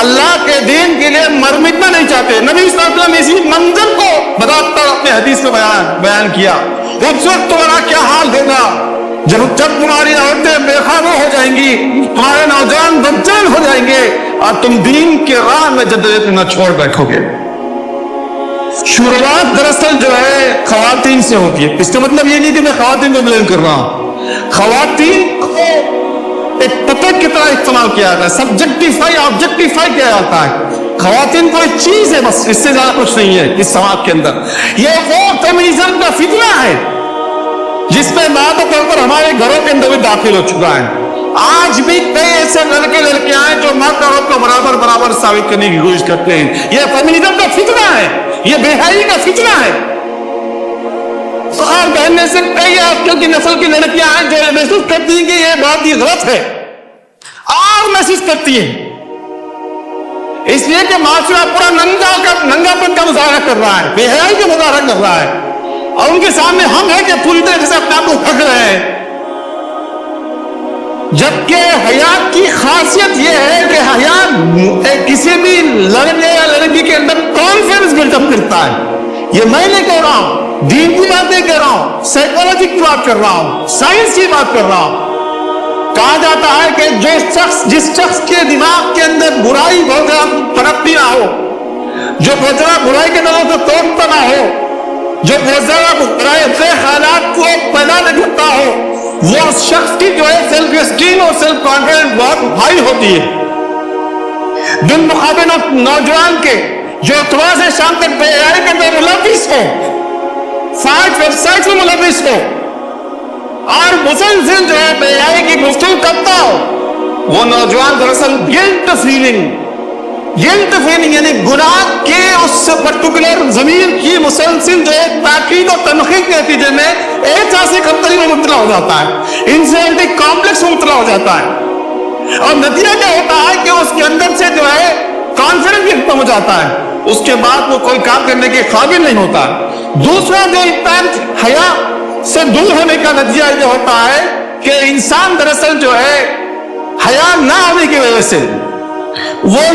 اللہ کے دین کے لیے مر مٹنا نہیں چاہتے. نبی صلی اللہ علیہ وسلم نے اسی منظر کو بتاتا اپنے حدیث میں بیان کیا. اس وقت تمہارا کیا حال ہوگا جب تمہاری عورتیں بے خانہ ہو جائیں گی, تمہارے نوجوان بدچین ہو جائیں گے, اور تم دین کے راہ میں جدوجہد نہ چھوڑ بیٹھو گے. شروعات دراصل جو ہے خواتین سے ہوتی ہے. اس کا مطلب یہ نہیں کہ میں خواتین کو بلیم کر رہا ہوں. خواتین کو ایک پتنگ کی طرح استعمال کیا جاتا ہے. سبجیکٹیفائی آبجیکٹیفائی کیا جاتا ہے. خواتین کوئی چیز ہے, بس اس سے زیادہ کچھ نہیں ہے اس سماج کے اندر. یہ وہ فیمنزم کا فتنہ ہے جس میں باتوں پر ہمارے گھروں کے اندر بھی داخل ہو چکا ہے. آج بھی کئی ایسے لڑکے لڑکیاں ہیں جو مرد اور عورت کو برابر برابر ثابت کرنے کی کوشش کرتے ہیں. یہ فیمنزم کا فتنہ ہے, یہ بے حیائی کا فتنہ ہے. اور بہنیں سے کئی آج کل کی نسل کی لڑکیاں ہیں جو محسوس کرتی ہیں کہ یہ بات ہی غلط ہے, اور محسوس کرتی ہیں اس لیے کہ معاشرہ پورا ننگا پن کا مظاہرہ کر رہا ہے, بے حیائی کا مظاہرہ کر رہا ہے, اور ان کے سامنے ہم ہیں کہ پوری طرح سے اپنے آپ کو ڈھک رہے ہیں. جبکہ حیا کی خاصیت یہ ہے کہ حیا کسی بھی لڑکے یا لڑکی کے اندر کانفیڈنس بلڈ اپ کرتا ہے. یہ میں نہیں کہہ رہا ہوں, دین کی بات نہیں کہہ رہا ہوں, سائیکالوجی کی بات کر رہا ہوں, سائنس کی بات کر رہا ہوں. کہا جاتا ہے کہ جس شخص کے دماغ کے اندر برائی بہت زیادہ پنپتی نہ ہو, جو بہت زیادہ برائی کے نظر سے توڑتا نہ ہو, جو بہت زیادہ برائے اپنے خیالات کو پیدا نہ کرتا ہو, وہ شخص کی جو ہے سیلف اسٹیم اور سیلف کانفیڈنس بہت ہائی ہوتی ہے. بالمقابل نوجوان کے جو صبح سے شام تک بے حیائی کے اندر ملوث ہو, فحش ویب سائٹ میں ملوث ہو, اور مسلسل جو ہے بے حیائی کی گفتگو کرتا ہو, وہ نوجوان دراصل گلٹ فیلنگ یعنی گناہ کے اس پرٹیکولر ضمیر کی مسلسل جو ہے تاکید اور تنقید کے نتیجے میں احساسی کمتری میں مبتلا ہو جاتا ہے, انفیریٹی کمپلیکس میں مبتلا ہو جاتا ہے, اور نتیجہ کیا ہوتا ہے کہ اس کے اندر سے جو ہے کانفیڈنس بھی ختم ہو جاتا ہے. اس کے بعد وہ کوئی کام کرنے کے قابل نہیں ہوتا. دوسرا جو انسان حیا سے دور ہونے کا نتیجہ یہ ہوتا ہے کہ انسان دراصل جو ہے حیا نہ ہونے کی وجہ سے وہ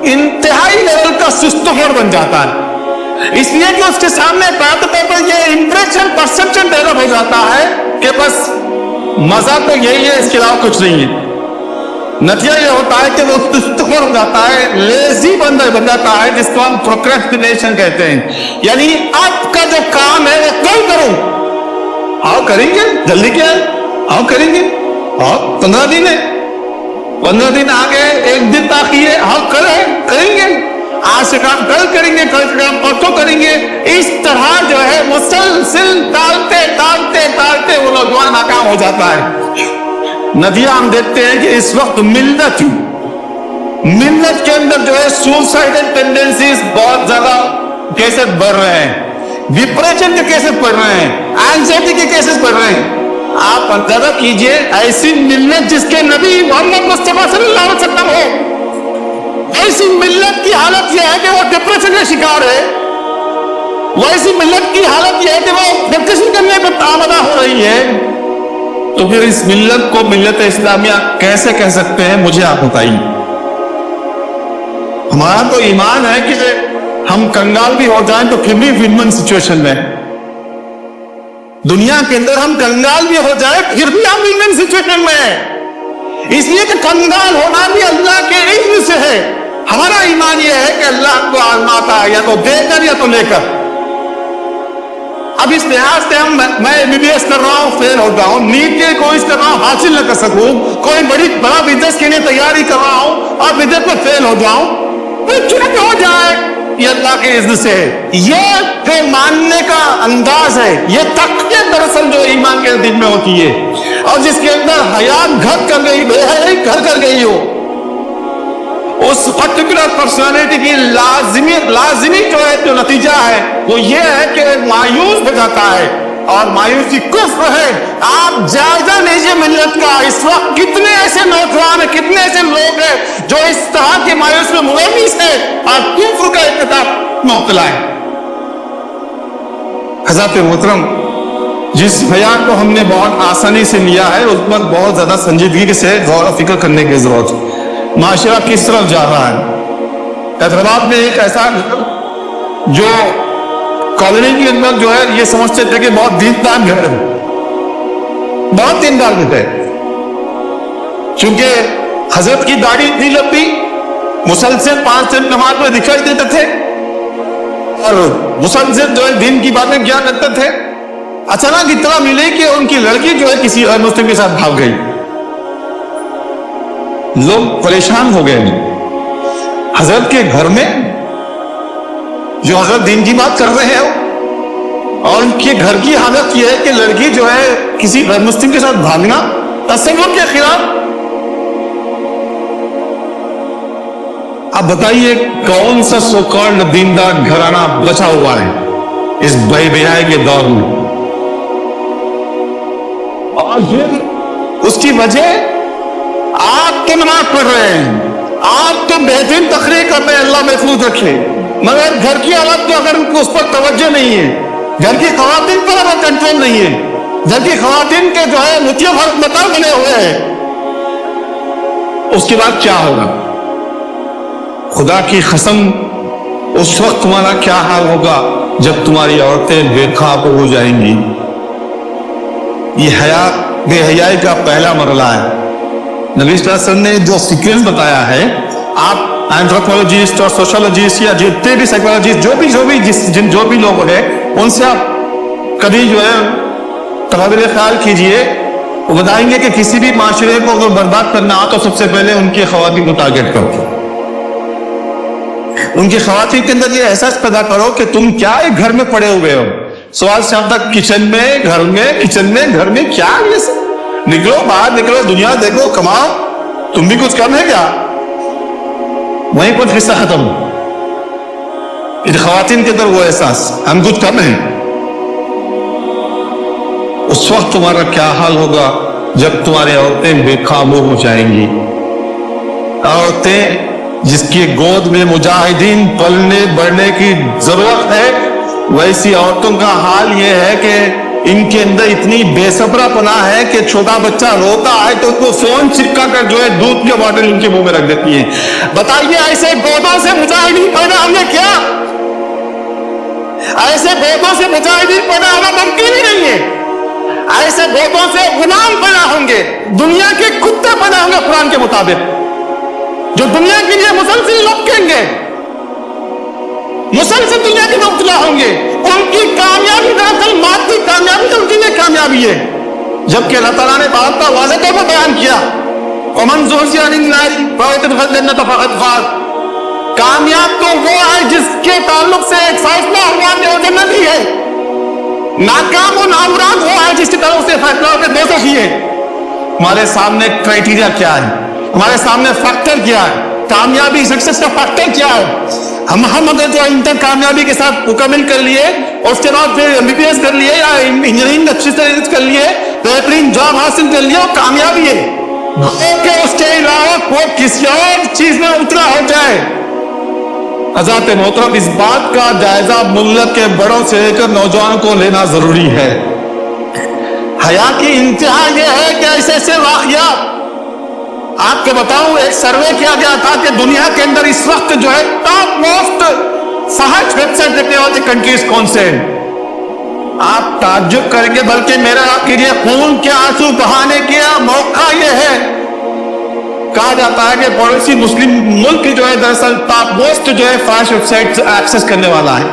انتہائی لیول کا سست خور بن جاتا ہے. اس لیے کہ اس کے سامنے بات پر یہ امپریشن پرسپشن ڈیولپ ہو جاتا ہے کہ بس مزہ تو یہی ہے, اس کے علاوہ کچھ نہیں ہے. نتیجہ یہ ہوتا ہے کہ وہ سست خور ہو جاتا ہے, لیزی بن جاتا ہے, جس کو ہم پروکریسٹینیشن کہتے ہیں. یعنی اب کا جو کام ہے وہ کل کروں, آؤ کریں گے, جلدی کیا ہے, آؤ کریں گے, آؤ 15 دن ہے, 15 دن آگے, ایک دن تاخیر ہے, آؤ کریں گے, آج سے کام کل کریں گے, کل سے کام پرسوں کریں گے. اس طرح جو ہے مسلسل ٹالتے وہ نوجوان ناکام ہو جاتا ہے. نتیجہ ہم دیکھتے ہیں کہ اس وقت ملت کے اندر جو ہے سوسائڈل ٹینڈنسیز بہت زیادہ کیسز بڑھ رہے ہیں, ڈپریشن کے کیسز بڑھ رہے ہیں, اینزائٹی کے کیسز بڑھ رہے ہیں. آپ اندازہ کیجئے ایسی ملت جس کے نبی محمد مصطفیٰ صلی اللہ علیہ وسلم ہو, ایسی ملت کی حالت یہ ہے کہ وہ ڈپریشن کا شکار ہے. وہ ایسی ملت کی حالت یہ ہے کہ وہ ڈپریشن کرنے پر آمادہ ہو رہی ہے. تو پھر اس ملت کو ملت اسلامیہ کیسے کہہ سکتے ہیں, مجھے آپ بتائیے. ہمارا تو ایمان ہے کہ ہم کنگال بھی ہو جائیں تو پھر بھی ون سچویشن میں, دنیا کے اندر ہم کنگال بھی ہو جائیں پھر بھی ہم ون سچویشن میں ہیں. اس لیے کہ کنگال ہونا بھی اللہ کے علم سے ہے. ہمارا ایمان یہ ہے کہ اللہ کو آزماتا ہے, یا تو دے کر یا تو لے کر. اب اس لحاظ سے میں MBBS کر رہا ہوں, فیل ہو رہا ہوں, نیٹ کی کوشش کر رہا ہوں, حاصل نہ کر سکوں, کوئی بڑا بزنس کے لیے تیاری کر رہا ہوں اور بزنس میں فیل ہو جاؤں, چنت ہو جائے, یہ اللہ کے اذن سے ہے. یہ جو ماننے کا انداز ہے, یہ تقویت دراصل جو ایمان کے دل میں ہوتی ہے, اور جس کے اندر حیات گھر کر گئی, بے حیائی گھر کر گئی ہو, اس پرٹیکولر پرسنالٹی کی لازمی جو ہے جو نتیجہ ہے وہ یہ ہے کہ مایوس ہو جاتا ہے, اور مایوسی کفر ہے. آپ جائزہ لیجیے ملت کا, اس وقت کتنے ایسے نوجوان ہیں, کتنے ایسے لوگ ہیں جو اس طرح کے مایوس میں ملوث ہیں اور کفر کا ارتکاب میں مبتلا ہے. حضرات محترم, جس بیان کو ہم نے بہت آسانی سے لیا ہے اس پر بہت زیادہ سنجیدگی سے غور و فکر کرنے کی ضرورت ہے. معاشرہ کس طرف جا رہا ہے. حیدرآباد میں ایک ایسا جو کالونی کے اندر جو ہے یہ سمجھتے تھے کہ بہت دیندار گھر ہے, بہت دیندار گھر ہے, چونکہ حضرت کی داڑھی اتنی لمبی, مسلسل 5 دن نماز میں دکھائی دیتے تھے اور مسلسل جو ہے دین کی باتیں کیا کرتے تھے. اچانک اطلاع ملی کہ ان کی لڑکی جو ہے کسی غیر مسلم کے ساتھ بھاگ گئی. لوگ پریشان ہو گئے. حضرت کے گھر میں جو حضرت دین کی بات کر رہے ہیں اور ان کے گھر کی حالت یہ ہے کہ لڑکی جو ہے کسی غیر مسلم کے ساتھ بھاگنا تصور کے خلاف. اب بتائیے کون سا سو کالڈ دیندار گھرانہ بچا ہوا ہے اس بے بیائی کے دور میں. اور پھر اس کی وجہ آپ تو نماز پڑھ رہے ہیں, آپ تو بہترین تقریر کر رہے ہیں, اللہ محفوظ رکھے, مگر گھر کی حالت تو اگر اس پر توجہ نہیں ہے, گھر کی خواتین پر اگر کنٹرول نہیں ہے, گھر کی خواتین کے جو ہے مٹھیوں بھر مکان بنے ہوئے ہیں, اس کے بعد کیا ہوگا؟ خدا کی قسم اس وقت تمہارا کیا حال ہوگا جب تمہاری عورتیں بے خواب ہو جائیں گی. یہ بے حیائی کا پہلا مرحلہ ہے. نبی صلی اللہ علیہ وسلم نے جو سیکوینس بتایا ہے, آپ اینتھروپولوجسٹ اور سوشولوجسٹ یا جتنے بھی سائیکولوجسٹ جو بھی لوگ ہیں ان سے آپ کبھی جو ہے تبادلہ خیال کیجئے, وہ بتائیں گے کہ کسی بھی معاشرے کو اگر برباد کرنا ہو تو سب سے پہلے ان کی خواتین کو ٹارگیٹ کرو. ان کی خواتین کے اندر یہ احساس پیدا کرو کہ تم کیا ایک گھر میں پڑے ہوئے ہو, صبح شام تک کچن میں گھر میں کیا یہ سب. نکلو باہر, نکلو دنیا دیکھو, کماؤ, تم بھی کچھ کم ہے کیا؟ وہیں پر قصہ ختم. ان خواتین کے اندر وہ احساس ہم کچھ کم ہیں. اس وقت تمہارا کیا حال ہوگا جب تمہاری عورتیں بے قابو ہو جائیں گی. عورتیں جس کی گود میں مجاہدین پلنے بڑھنے کی ضرورت ہے, ویسی عورتوں کا حال یہ ہے کہ ان کے اندر اتنی بے صبرا پنا ہے کہ چھوٹا بچہ روتا ہے تو اس کو فون چپکا کر جو ہے دودھ کے باٹل ان کے منہ میں رکھ دیتی ہیں. بتائیے ایسے گودوں سے مجاہدین پیدا ہم نے کیا؟ ایسے گودوں سے مجاہدین پیدا ہونا ممکن ہی نہیں ہے. ایسے گودوں سے غلام پیدا ہوں گے, دنیا کے کتے پیدا ہوں گے قرآن کے مطابق, جو دنیا کے لیے مسلسل لپکیں گے, مسلسل دنیا کے مبتلا ہوں گے. ان کی کامیابی دراصل مادی کامیابی تو ان کی کامیابی ہے, جبکہ اللہ تعالیٰ نے بات کا واضح طور پر بیان کیا, ومن زحزح عن النار فادخل الجنة فقد فاز. کامیاب تو وہ ہے جس کے تعلق سے ایک فیصلہ ہوا کہ وہ جنتی ہے. ناکام و نامراد وہ ہے جس کی طرف سے فیصلہ ہو کے دوزخی ہے. ہمارے سامنے کرائٹیریا کیا ہے, ہمارے سامنے فیکٹر کیا ہے, کامیابی سکسیس کا فیکٹر کیا ہے. ہم اگر جو انٹر کامیابی کے ساتھ مکمل کر لیے اور اس کے بعد پھر MBBS کر لیے یا انجینئرنگ اچھی طرح کر لیے, بہترین جاب حاصل کر لیے, وہ کامیابی ہے. کہ اس کے علاوہ کوئی کسی اور چیز میں اترا ہو جائے. حضرات محترم, اس بات کا جائزہ ملت کے بڑوں سے لے کر نوجوانوں کو لینا ضروری ہے. حیا کی انتہا یہ ہے کہ ایسے ایسے واقعات آپ کو بتاؤں. ایک سروے کیا گیا تھا کہ دنیا کے اندر اس وقت جو ہے ٹاپ موسٹ فحش ویب سائٹ دیکھنے والی کنٹریز کون سے ہیں. آپ تعجب کریں گے, بلکہ میرا آپ کے لیے خون کے آنسو بہانے کا موقع یہ ہے. کہا جاتا ہے کہ پڑوسی مسلم ملک جو ہے دراصل ٹاپ موسٹ جو ہے فحش ویب سائٹ ایکسس کرنے والا ہے.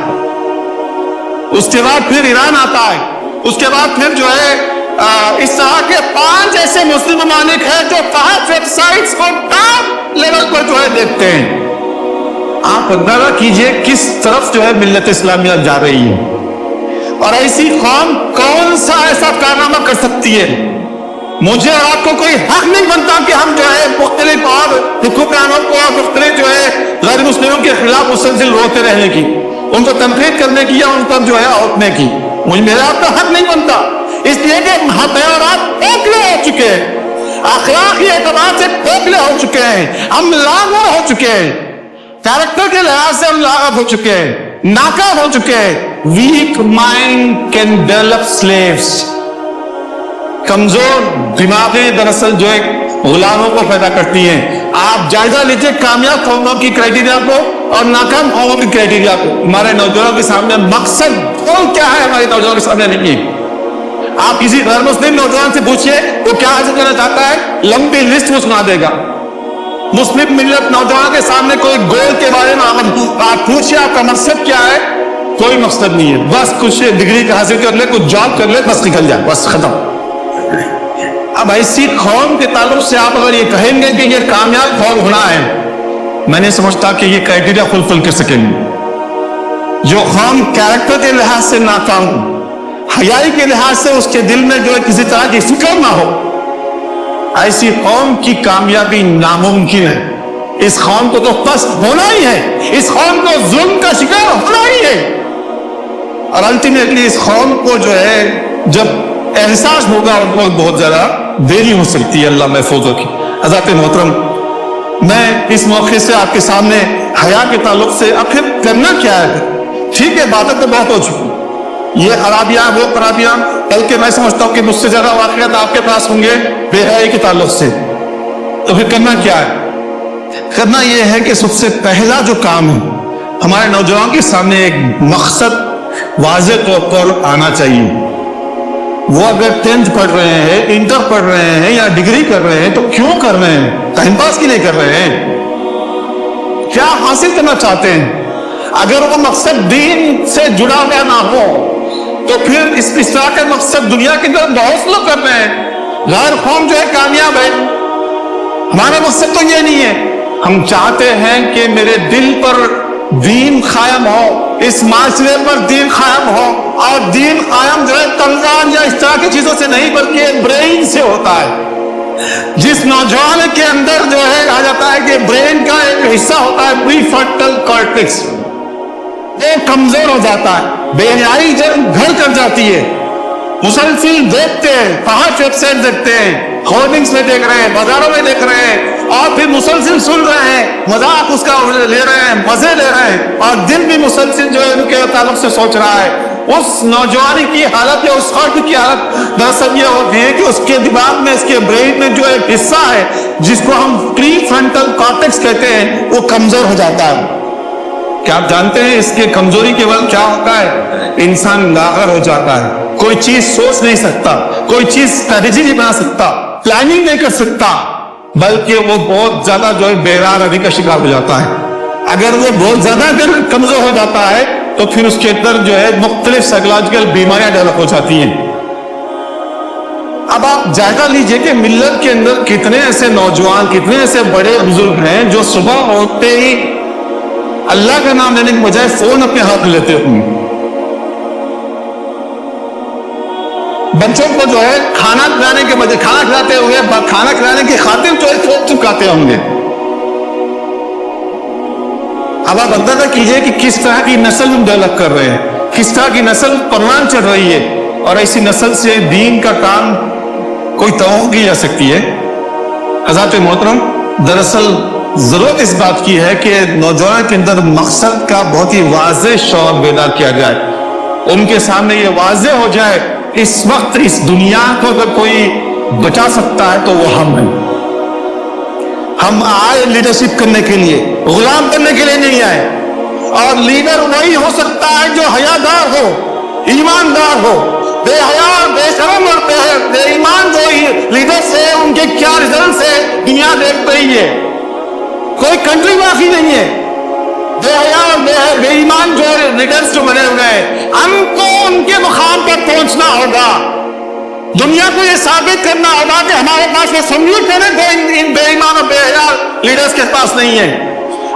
اس کے بعد پھر ایران آتا ہے, اس کے بعد پھر جو ہے اس طرح کے 5 ایسے مسلم ممالک ہیں جو فحش ویب سائٹس کو ٹاپ لیول پر جو ہے دیکھتے ہیں. آپ اندازہ کیجئے کس طرف جو ہے ملت اسلامیہ جا رہی ہے, اور ایسی قوم کون سا ایسا کارنامہ کر سکتی ہے. مجھے اور آپ کو کوئی حق نہیں بنتا کہ ہم جو ہے مختلف اور حکمرانوں کو اور مختلف جو ہے غیر مسلموں کے خلاف مسلسل روتے رہنے کی, ان کو تنقید کرنے کی یا ان پر جو ہے اوٹنے کی. مجھے میرا آپ کا حق نہیں بنتا, اس لیے کہ ہتھیارات کھوکھلے ہو چکے ہیں, اخلاقی اعتبار سے کھوکھلے ہو چکے ہیں, ہم لاغر ہو چکے ہیں, کیریکٹر کے لحاظ سے ہم لاغر ہو چکے ہیں, ناکام ہو چکے ہیں. Weak mind can develop slaves. کمزور دماغی دراصل جو ہے غلاموں کو پیدا کرتی ہیں. آپ جائزہ لیجیے کامیاب قوموں کی کرائٹیریا کو اور ناکام قوموں کی کرائٹیریا کو. ہمارے نوجوانوں کے سامنے مقصد کون کیا ہے ہمارے نوجوانوں کے سامنے نہیں ہے. آپ کسی غیر مسلم نوجوان سے پوچھئے وہ کیا حاصل کرنا چاہتا ہے, لمبی لسٹ وہ سنا دے گا. مسلم ملت نوجوان کے سامنے کوئی گول کے بارے میں آپ پوچھئے آپ کا مقصد کیا ہے, کوئی مقصد نہیں ہے. بس کچھ ڈگری حاصل کر لے, کچھ جاب کر لے, بس نکل جائے, بس ختم. اب ایسی قوم کے تعلق سے آپ اگر یہ کہیں گے کہ یہ کامیاب قوم ہونا ہے, میں نہیں سمجھتا کہ یہ کرائٹیریا فلفل کر سکیں گے. جو قوم کیریکٹر کے لحاظ سے ناکام ہو, حیائی کے لحاظ سے اس کے دل میں جو ہے کسی طرح کی فکر نہ ہو, ایسی قوم کی کامیابی ناممکن ہے. اس قوم کو تو پست ہونا ہی ہے, اس قوم کو ظلم کا شکار ہونا ہی ہے. اور الٹیمیٹلی اس قوم کو جو ہے جب احساس ہوگا ان کو بہت زیادہ دیری ہو سکتی ہے. اللہ محفوظ رکھے. حضرات محترم, میں اس موقع سے آپ کے سامنے حیا کے تعلق سے اب پھر کرنا کیا ہے, ٹھیک ہے باتیں تو بہت ہو چکی, یہ عرابیاں وہ خرابیاں, بلکہ میں سمجھتا ہوں کہ مجھ سے زیادہ واقعات آپ کے پاس ہوں گے بے حیائی کے تعلق سے. تو پھر کرنا کیا ہے؟ کرنا یہ ہے کہ سب سے پہلا جو کام ہے ہمارے نوجوانوں کے سامنے ایک مقصد واضح طور پر آنا چاہیے. وہ اگر 10th پڑھ رہے ہیں, انٹر پڑھ رہے ہیں یا ڈگری کر رہے ہیں تو کیوں کر رہے ہیں؟ ٹائم پاس کے لیے کر رہے ہیں؟ کیا حاصل کرنا چاہتے ہیں؟ اگر وہ مقصد دین سے جڑا ہوا نہ ہو تو پھر اس طرح کا مقصد دنیا کے اندر بہت لوگ کر رہے ہیں. غیر قوم جو ہے کامیاب ہے, ہمارا مقصد تو یہ نہیں ہے. ہم چاہتے ہیں کہ میرے دل پر دین قائم ہو, اس معاشرے پر دین قائم ہو, اور دین قائم جو ہے تلوار یا اس طرح کی چیزوں سے نہیں بلکہ برین سے ہوتا ہے. جس نوجوان کے اندر جو ہے کہا جاتا ہے کہ برین کا ایک حصہ ہوتا ہے پری فرنٹل کارٹیکس, وہ کمزور ہو جاتا ہے, بے حیائی جب گھر کر جاتی ہے. مسلسل دیکھتے ہیں, 5 ویب سائٹ دیکھتے ہیں, ہورڈنگز میں دیکھ رہے ہیں, بازاروں میں دیکھ رہے ہیں, اور پھر مسلسل سن رہے ہیں, مذاق اس کا لے رہے ہیں, مزے لے رہے ہیں, اور دل بھی مسلسل جو ہے ان کے تعلق سے سوچ رہا ہے. اس نوجوانی کی حالت یا اس فرد کی حالت دراصل یہ ہوتی ہے کہ اس کے دماغ میں, اس کے برین میں جو ایک حصہ ہے جس کو ہم پری فرنٹل کارٹیکس کہتے ہیں, وہ کمزور ہو جاتا ہے. کیا آپ جانتے ہیں اس کے کمزوری کے وقت کیا ہوتا ہے؟ انسان لاغر ہو جاتا ہے, کوئی چیز سوچ نہیں سکتا, کوئی چیز اسٹریٹجی نہیں بنا سکتا, پلاننگ نہیں کر سکتا, بلکہ وہ بہت زیادہ جو ہے بےقراری کا شکار ہو جاتا ہے. اگر وہ بہت زیادہ کمزور ہو جاتا ہے تو پھر اس کے اندر جو ہے مختلف سائیکولوجیکل بیماریاں ڈیولپ ہو جاتی ہیں. اب آپ جائزہ لیجئے کہ ملت کے اندر کتنے ایسے نوجوان, کتنے ایسے بڑے بزرگ ہیں جو صبح اٹھتے ہی اللہ کا نام لینے کے بجائے فون اپنے ہاتھ میں لیتے ہوں گے. بچوں کو جو ہے کھانا کھلانے کے بجائے کھانا کھلاتے ہوئے کھانا کھلانے کی خاطر جو ہے فون چپکاتے ہوں گے. اب آپ اندازہ کیجئے کہ کس طرح کی نسل ہم ڈیولپ کر رہے ہیں, کس طرح کی نسل پروان چڑھ رہی ہے, اور ایسی نسل سے دین کا کام کوئی توقع کی جا سکتی ہے. حضرات محترم, دراصل ضرورت اس بات کی ہے کہ نوجوان کے اندر مقصد کا بہت ہی واضح شعور بیدار کیا جائے, ان کے سامنے یہ واضح ہو جائے اس وقت اس دنیا کو اگر کوئی بچا سکتا ہے تو وہ ہم ہیں. ہم آئے لیڈرشپ کرنے کے لیے, غلام کرنے کے لیے نہیں آئے. اور لیڈر وہی ہو سکتا ہے جو حیادار ہو, ایماندار ہو. بے حیا, بے شرم اور بے ایمان جو لیڈر سے ان کے کیا ریزلٹ سے دنیا دیکھ رہی ہے. کوئی کنٹری باقی نہیں ہے. بے حیا اور بے ایمان جو لیڈرز جو بنے ہوئے ہیں, ہم کو ان کے مقام پر پہنچنا ہوگا. دنیا کو یہ ثابت کرنا ہوگا کہ ہمارے پاس وہ سمجھوٹ کرنے دو ان بے ایمان اور بے حیا لیڈرز کے پاس نہیں ہے.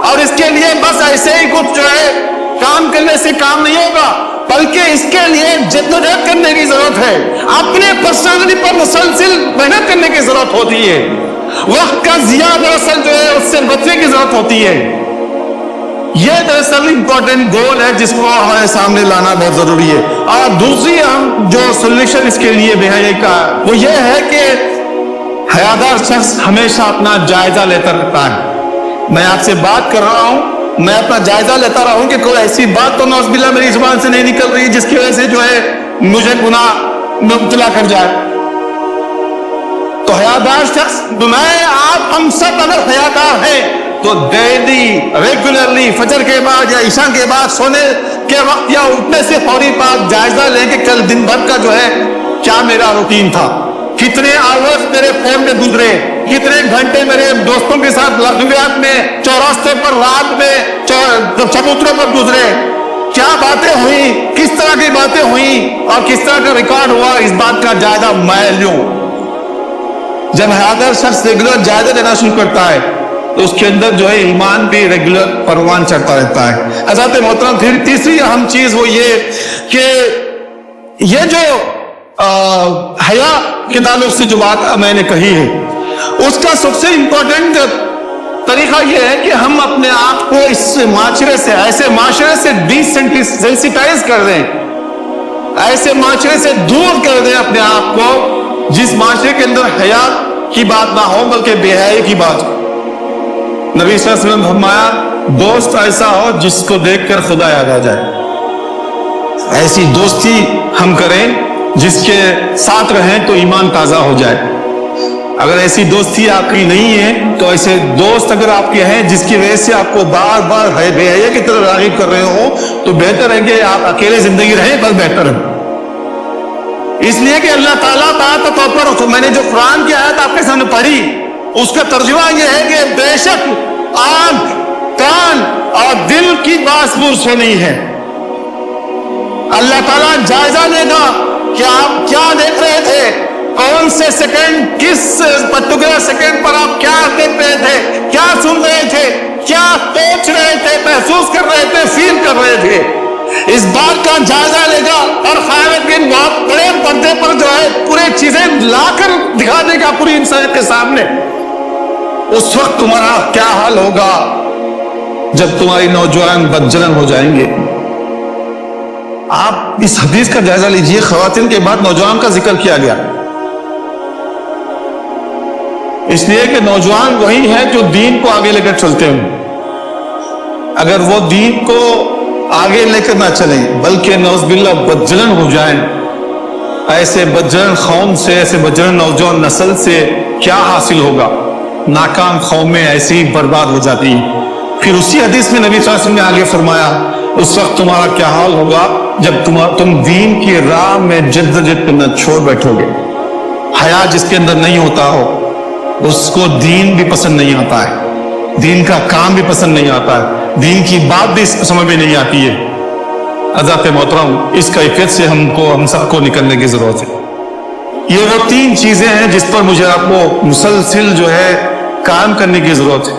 اور اس کے لیے بس ایسے ہی کچھ جو ہے کام کرنے سے کام نہیں ہوگا, بلکہ اس کے لیے جدوجہد کرنے کی ضرورت ہے. اپنے پرسنالٹی پر مسلسل محنت کرنے کی ضرورت ہوتی ہے. وقت کا ضیاع دراصل جو ہے اس سے بچنے کی ضرورت ہوتی ہے. یہ دراصل امپورٹنٹ گول ہے جس کو ہمارے سامنے لانا بہت ضروری ہے. اور دوسری جو سولوشن اس کے لیے بے حیائی کا وہ یہ ہے کہ حیادار شخص ہمیشہ اپنا جائزہ لیتا رہتا ہے. میں آپ سے بات کر رہا ہوں, میں اپنا جائزہ لیتا رہا ہوں کہ کوئی ایسی بات تو نعوذ باللہ میری زبان سے نہیں نکل رہی جس کی وجہ سے جو ہے مجھے گناہ میں مبتلا کر جائے. تو حیادار شخص میں آپ ہم سب اگر حیادار ہیں تو ڈیلی ریگولرلی فجر کے بعد یا عشاء کے بعد سونے کے وقت یا اٹھنے سے فوری بعد جائزہ لیں کہ کل دن بھر کا جو ہے کیا میرا روٹین تھا، کتنے آورز میرے فون میں گزرے، کتنے گھنٹے میرے دوستوں کے ساتھ لغویات میں، چوراستے پر رات میں، چبوتروں پر گزرے، کیا باتیں ہوئی، کس طرح کی باتیں ہوئیں اور کس طرح کا ریکارڈ ہوا، اس بات کا جائزہ میں لوں۔ جب حیادار شخص ریگولر جائزہ لینا شروع کرتا ہے تو اس کے اندر جو ہے ایمان بھی ریگولر پروان چڑھتا رہتا ہے۔ حضرات محترم، پھر تیسری اہم چیز وہ یہ کہ یہ جو حیا کے تعلق سے جو بات میں نے کہی ہے، اس کا سب سے امپورٹنٹ طریقہ یہ ہے کہ ہم اپنے آپ کو اس معاشرے سے، ایسے معاشرے سے ڈی سینسٹائز کر دیں، ایسے معاشرے سے دور کر دیں اپنے آپ کو جس معاشرے کے اندر حیا کی بات نہ ہو بلکہ بے حیائی کی بات ہو۔ نبی صلی اللہ علیہ وسلم نے فرمایا دوست ایسا ہو جس کو دیکھ کر خدا یاد آ جائے، ایسی دوستی ہم کریں جس کے ساتھ رہیں تو ایمان تازہ ہو جائے۔ اگر ایسی دوستی آپ کی نہیں ہے تو ایسے دوست اگر آپ کے ہیں جس کی وجہ سے آپ کو بار بار بے حیائی کی طرف راغب کر رہے ہو تو بہتر ہے کہ آپ اکیلے زندگی رہیں، بس بہتر ہے۔ اس لیے کہ اللہ تعالیٰ تعالیٰ طور پر میں نے جو قرآن کی آیت آپ کے سامنے پڑھی اس کا ترجمہ یہ ہے کہ بے شک آنکھ، کان اور دل کی باس پرس ہونی ہے۔ اللہ تعالیٰ جائزہ لے گا کہ آپ کیا دیکھ رہے تھے، کون سے سیکنڈ، کس پرٹیکولر سیکنڈ پر آپ کیا دیکھ رہے تھے، کیا سن رہے تھے، کیا سوچ رہے تھے، محسوس کر رہے تھے، فیل کر رہے تھے، اس بات کا جائزہ لے گا۔ اور قیامت کے بہت بڑے پردے پر جو ہے پورے چیزیں لا کر دکھا دے گا پوری انسانیت کے سامنے۔ اس وقت تمہارا کیا حال ہوگا جب تمہاری نوجوان بدجلن ہو جائیں گے۔ آپ اس حدیث کا جائزہ لیجئے، خواتین کے بعد نوجوان کا ذکر کیا گیا، اس لیے کہ نوجوان وہی ہے جو دین کو آگے لے کر چلتے ہیں۔ اگر وہ دین کو آگے لے کر نہ چلیں بلکہ نعوذ باللہ بدجلن ہو جائیں، ایسے بدجلن قوم سے، ایسے بدجلن نوجوان نسل سے کیا حاصل ہوگا؟ ناکام قومیں ایسی ہی برباد ہو جاتی ہیں۔ پھر اسی حدیث میں نبی صلی اللہ علیہ وسلم نے آگے فرمایا اس وقت تمہارا کیا حال ہوگا جب تم دین کی راہ میں جدوجہد کرنا چھوڑ بیٹھو گے۔ حیا جس کے اندر نہیں ہوتا ہو اس کو دین بھی پسند نہیں آتا ہے، دین کا کام بھی پسند نہیں آتا ہے، دین کی بات بھی سمجھ میں نہیں آتی ہے۔ حضرات محترم، اس کیفیت سے ہم سب کو نکلنے کی ضرورت ہے۔ یہ وہ تین چیزیں ہیں جس پر مجھے آپ کو مسلسل جو ہے کام کرنے کی ضرورت ہے۔